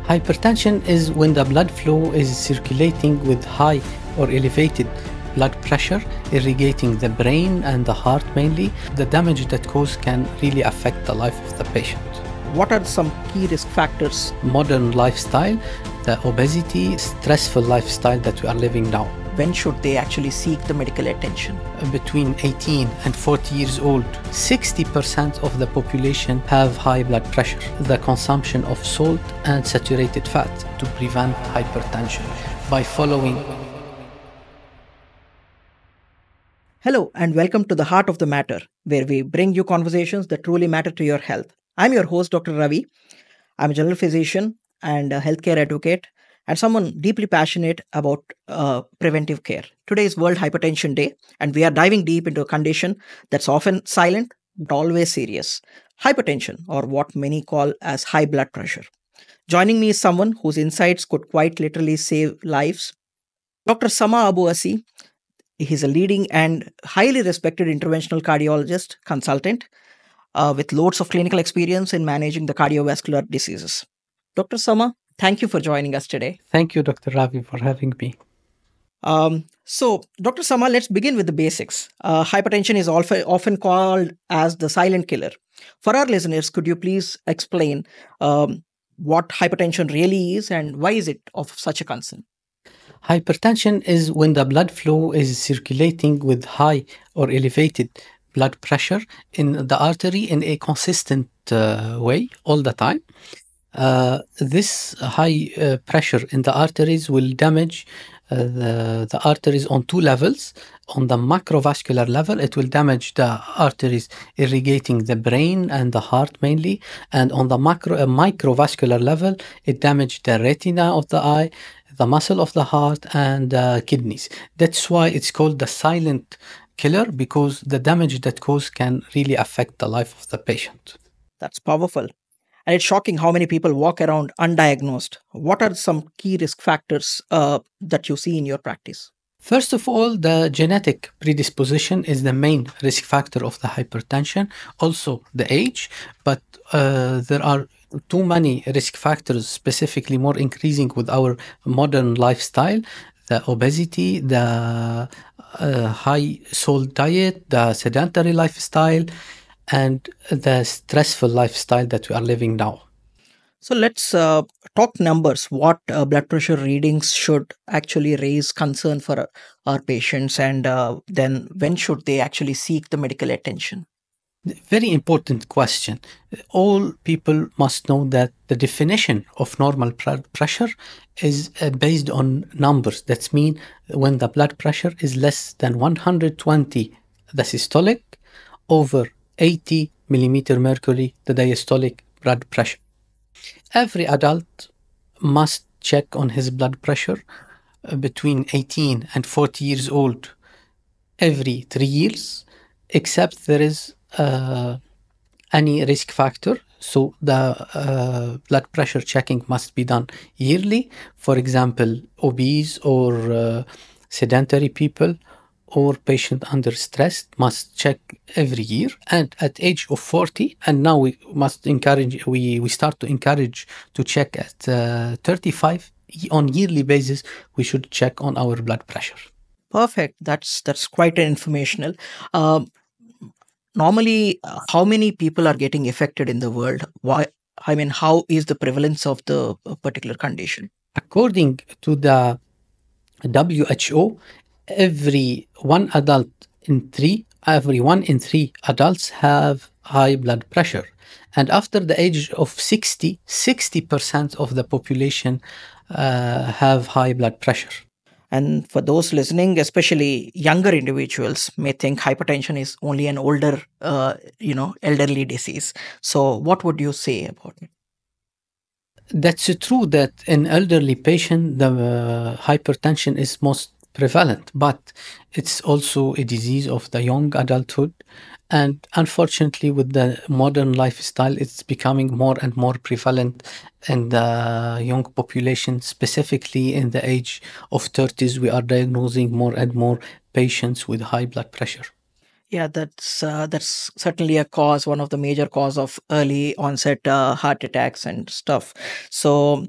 Hypertension is when the blood flow is circulating with high or elevated blood pressure, irrigating the brain and the heart mainly. The damage that causes can really affect the life of the patient. What are some key risk factors? Modern lifestyle, the obesity, stressful lifestyle that we are living now. When should they actually seek the medical attention? Between 18 and 40 years old, 60% of the population have high blood pressure. The consumption of salt and saturated fat to prevent hypertension by following. Hello and welcome to the Heart of the Matter, where we bring you conversations that truly matter to your health. I'm your host, Dr. Ravi. I'm a general physician and a healthcare advocate and someone deeply passionate about preventive care. Today is World Hypertension Day, and we are diving deep into a condition that's often silent but always serious. Hypertension, or what many call as high blood pressure. Joining me is someone whose insights could quite literally save lives. Dr. Samah Dr. He's a leading and highly respected interventional cardiologist consultant with loads of clinical experience in managing the cardiovascular diseases. Dr. Samah, thank you for joining us today. Thank you, Dr. Ravi, for having me. So, Dr. Samah, let's begin with the basics. Hypertension is often called as the silent killer. For our listeners, could you please explain what hypertension really is and why is it of such a concern? Hypertension is when the blood flow is circulating with high or elevated blood pressure in the artery in a consistent way all the time. This high pressure in the arteries will damage the arteries on two levels. On the macrovascular level, it will damage the arteries irrigating the brain and the heart mainly. And on the microvascular level, it damages the retina of the eye, the muscle of the heart, and kidneys. That's why it's called the silent killer, because the damage that causes can really affect the life of the patient. That's powerful. And it's shocking how many people walk around undiagnosed. What are some key risk factors that you see in your practice? First of all, the genetic predisposition is the main risk factor of the hypertension. Also, the age, but there are too many risk factors, specifically more increasing with our modern lifestyle. The obesity, the high salt diet, the sedentary lifestyle, and the stressful lifestyle that we are living now. So let's talk numbers. What blood pressure readings should actually raise concern for our patients, and then when should they actually seek the medical attention? Very important question. All people must know that the definition of normal blood pressure is based on numbers. That means when the blood pressure is less than 120, the systolic, over 80 millimeter mercury, the diastolic blood pressure. Every adult must check on his blood pressure between 18 and 40 years old every 3 years, except there is any risk factor. So the blood pressure checking must be done yearly. For example, obese or sedentary people or patient under stress must check every year. And at age of 40, and now we start to encourage to check at 35 on yearly basis, we should check on our blood pressure. Perfect. That's quite informational. Normally, how many people are getting affected in the world? How is the prevalence of the particular condition? According to the WHO, every one in three adults have high blood pressure. And after the age of 60% of the population have high blood pressure. And for those listening, especially younger individuals, may think hypertension is only an older, elderly disease. So what would you say about it? That's true that in elderly patients, the hypertension is most prevalent, but it's also a disease of the young adulthood. And unfortunately, with the modern lifestyle, it's becoming more and more prevalent in the young population, specifically in the age of 30s. We are diagnosing more and more patients with high blood pressure. Yeah, that's certainly a cause, one of the major cause of early onset heart attacks and stuff. So,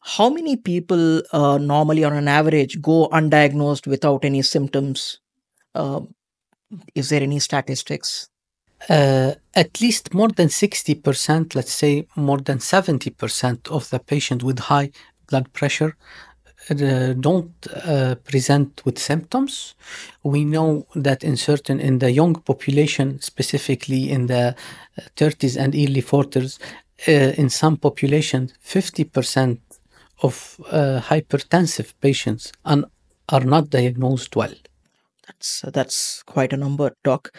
how many people normally, on an average, go undiagnosed without any symptoms? Uh, is there any statistics? At least more than 60%, let's say more than 70% of the patient with high blood pressure don't present with symptoms. We know that in the young population, specifically in the 30s and early 40s, in some populations, 50% of hypertensive patients are not diagnosed well. That's quite a number, Doc.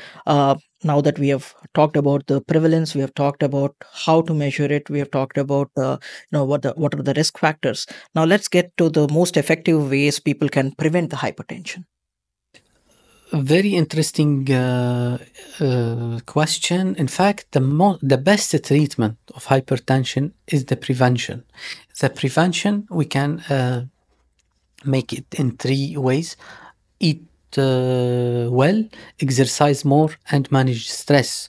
Now that we have talked about the prevalence, we have talked about how to measure it, we have talked about what are the risk factors. Now let's get to the most effective ways people can prevent the hypertension. Very interesting question. In fact, the best treatment of hypertension is the prevention. The prevention we can make it in three ways: eat well, exercise more, and manage stress.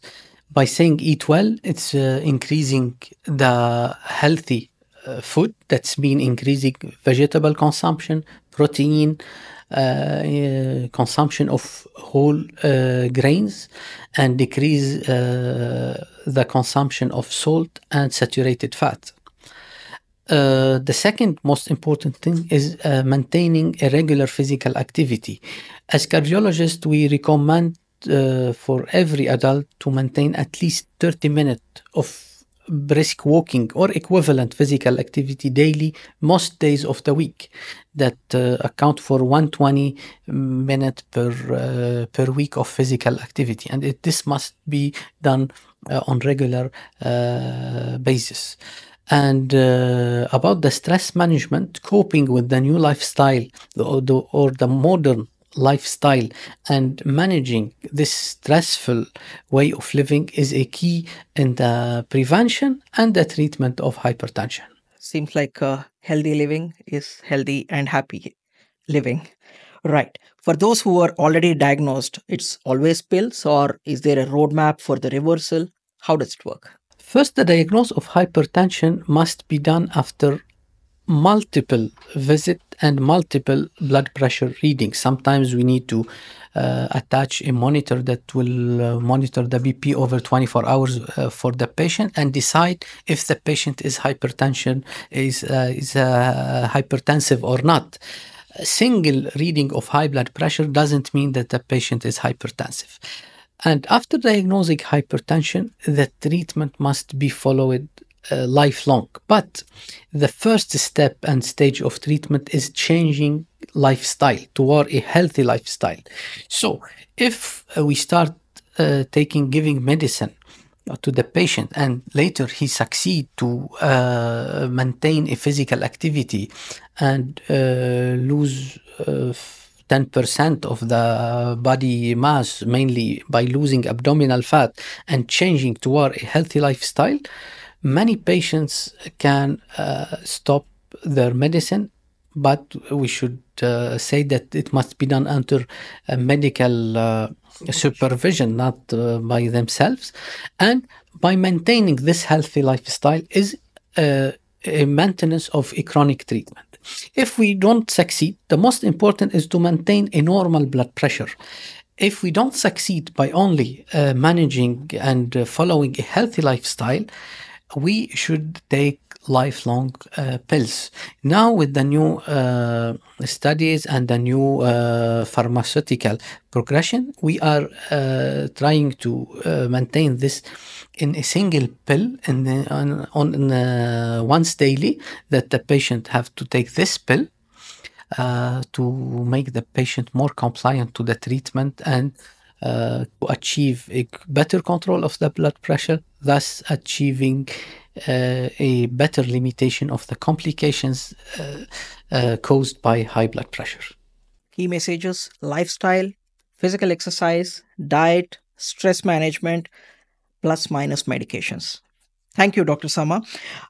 By saying eat well, it's increasing the healthy food. That's been increasing vegetable consumption, protein, consumption of whole grains, and decrease the consumption of salt and saturated fat. The second most important thing is maintaining a regular physical activity. As cardiologists, we recommend for every adult to maintain at least 30 minutes of brisk walking or equivalent physical activity daily, most days of the week. That account for 120 minutes per week of physical activity, and this must be done on regular basis. And about the stress management, coping with the new lifestyle or the modern lifestyle and managing this stressful way of living is a key in the prevention and the treatment of hypertension. Seems like healthy living is healthy and happy living. Right. For those who are already diagnosed, it's always pills, or is there a roadmap for the reversal? How does it work? First, the diagnosis of hypertension must be done after multiple visit and multiple blood pressure readings. Sometimes we need to attach a monitor that will monitor the BP over 24 hours for the patient and decide if the patient is hypertensive or not. A single reading of high blood pressure doesn't mean that the patient is hypertensive. And after diagnosing hypertension, the treatment must be followed lifelong. But the first step and stage of treatment is changing lifestyle toward a healthy lifestyle. So if we start giving medicine to the patient and later he succeed to maintain a physical activity and lose 10% of the body mass, mainly by losing abdominal fat and changing toward a healthy lifestyle, many patients can stop their medicine, but we should say that it must be done under medical supervision, not by themselves. And by maintaining this healthy lifestyle is a maintenance of a chronic treatment. If we don't succeed, the most important is to maintain a normal blood pressure. If we don't succeed by only managing and following a healthy lifestyle, we should take lifelong pills. Now, with the new studies and the new pharmaceutical progression, we are trying to maintain this in a single pill once daily, that the patient have to take this pill to make the patient more compliant to the treatment and to achieve a better control of the blood pressure, thus achieving a better limitation of the complications caused by high blood pressure. Key messages: lifestyle, physical exercise, diet, stress management, plus minus medications. Thank you, Dr. Sama.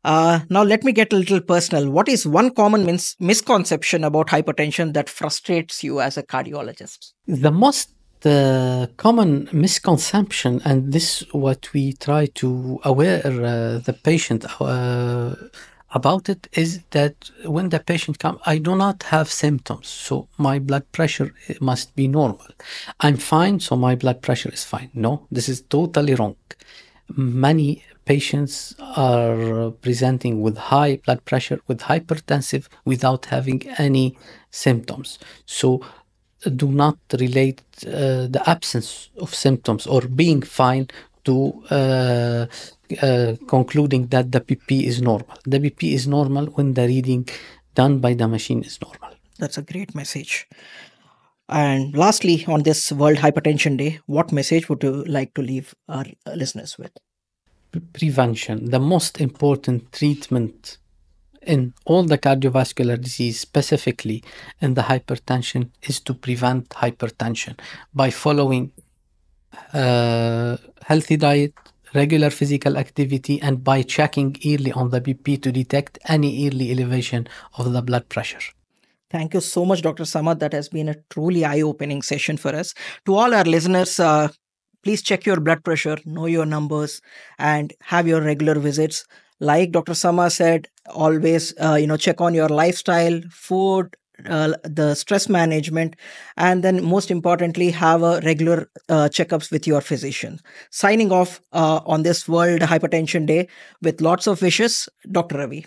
Now, let me get a little personal. What is one common misconception about hypertension that frustrates you as a cardiologist? The most The common misconception, and this what we try to aware the patient about it, is that when the patient comes, I do not have symptoms, so my blood pressure must be normal. I'm fine, so my blood pressure is fine. No, this is totally wrong. Many patients are presenting with high blood pressure, with hypertensive, without having any symptoms. So do not relate the absence of symptoms or being fine to concluding that the BP is normal. The BP is normal when the reading done by the machine is normal. That's a great message. And lastly, on this World Hypertension Day, what message would you like to leave our listeners with? Prevention, the most important treatment in all the cardiovascular disease, specifically in the hypertension, is to prevent hypertension by following healthy diet, regular physical activity, and by checking early on the BP to detect any early elevation of the blood pressure. Thank you so much, Dr. Samad. That has been a truly eye-opening session for us. To all our listeners, please check your blood pressure, know your numbers, and have your regular visits. Like Dr. Sama said, always check on your lifestyle, food, the stress management, and then most importantly, have a regular checkups with your physician. Signing off on this World Hypertension Day with lots of wishes, Dr. Ravi.